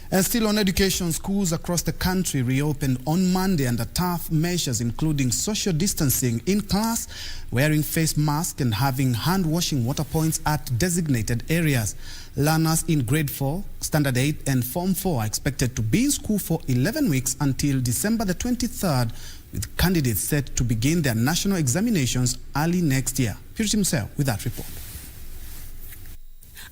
And still on education, schools across the country reopened on Monday under tough measures including social distancing in class, wearing face masks and having hand-washing water points at designated areas. Learners in grade 4, standard 8 and form 4 are expected to be in school for 11 weeks until December the 23rd, with candidates set to begin their national examinations early next year. Purity Museo with that report.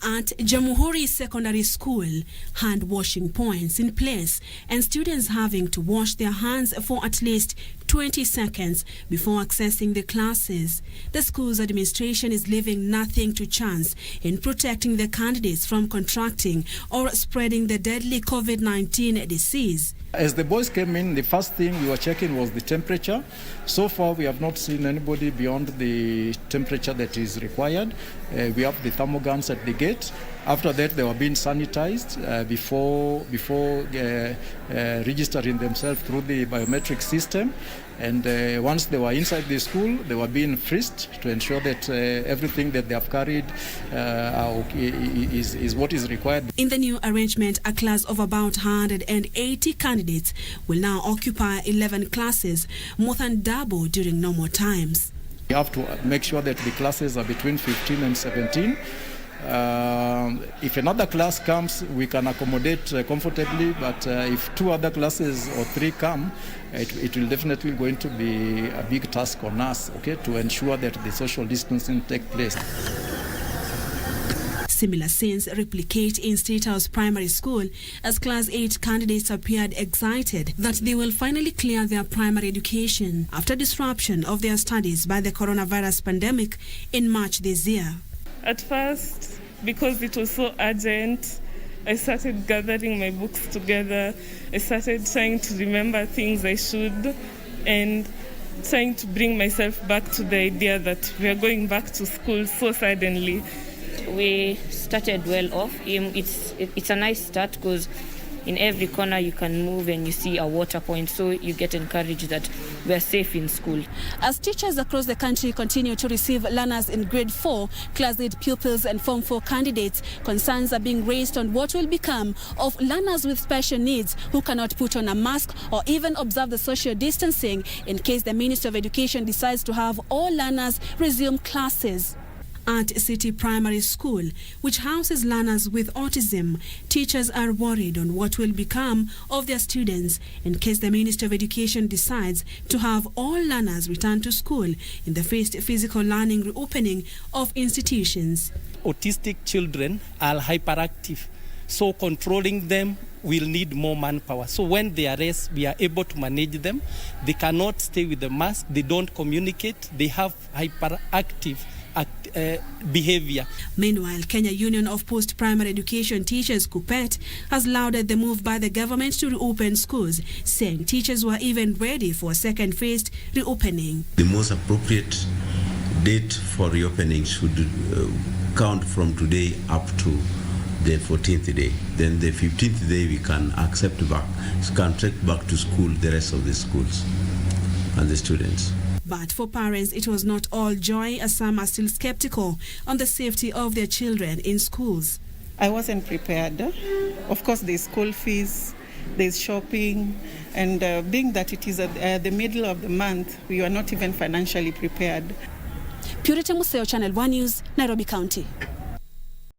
At Jamhuri Secondary School, hand-washing points in place and students having to wash their hands for at least 20 seconds before accessing the classes. The school's administration is leaving nothing to chance in protecting the candidates from contracting or spreading the deadly COVID-19 disease. As the boys came in, the first thing we were checking was the temperature. So far, we have not seen anybody beyond the temperature that is required. We have the thermal guns at the gate. After that, they were being sanitized before registering themselves through the biometric system. And once they were inside the school, they were being frisked to ensure that everything that they have carried is what is required. In the new arrangement, a class of about 180 candidates will now occupy 11 classes, more than double during normal times. We have to make sure that the classes are between 15 and 17. If another class comes, we can accommodate comfortably, but if 2 other classes or 3 come, it will definitely going to be a big task on us, okay, to ensure that the social distancing takes place. Similar scenes replicate in State House Primary School as Class 8 candidates appeared excited that they will finally clear their primary education after disruption of their studies by the coronavirus pandemic in March this year. At first, because it was so urgent, I started gathering my books together. I started trying to remember things I should and trying to bring myself back to the idea that we are going back to school so suddenly. We started well off. It's a nice start because in every corner you can move and you see a water point, so you get encouraged that we are safe in school. As teachers across the country continue to receive learners in grade 4, class 8 pupils and form 4 candidates, concerns are being raised on what will become of learners with special needs who cannot put on a mask or even observe the social distancing in case the Minister of Education decides to have all learners resume classes. At City Primary School, which houses learners with autism, teachers are worried on what will become of their students in case the Minister of Education decides to have all learners return to school in the first physical learning reopening of institutions. Autistic children are hyperactive, so controlling them will need more manpower. So when they arrest, we are able to manage them. They cannot stay with the mask, they don't communicate, they have hyperactive behavior. Meanwhile, Kenya Union of Post-Primary Education Teachers, KUPPET, has lauded the move by the government to reopen schools, saying teachers were even ready for a second phased reopening. The most appropriate date for reopening should count from today up to the 14th day. Then the 15th day we can accept back, can take back to school the rest of the schools and the students. But for parents, it was not all joy, as some are still skeptical on the safety of their children in schools. I wasn't prepared. Of course, there's school fees, there's shopping, and being that it is at the middle of the month, we are not even financially prepared. Purity Museo, Channel 1 News, Nairobi County.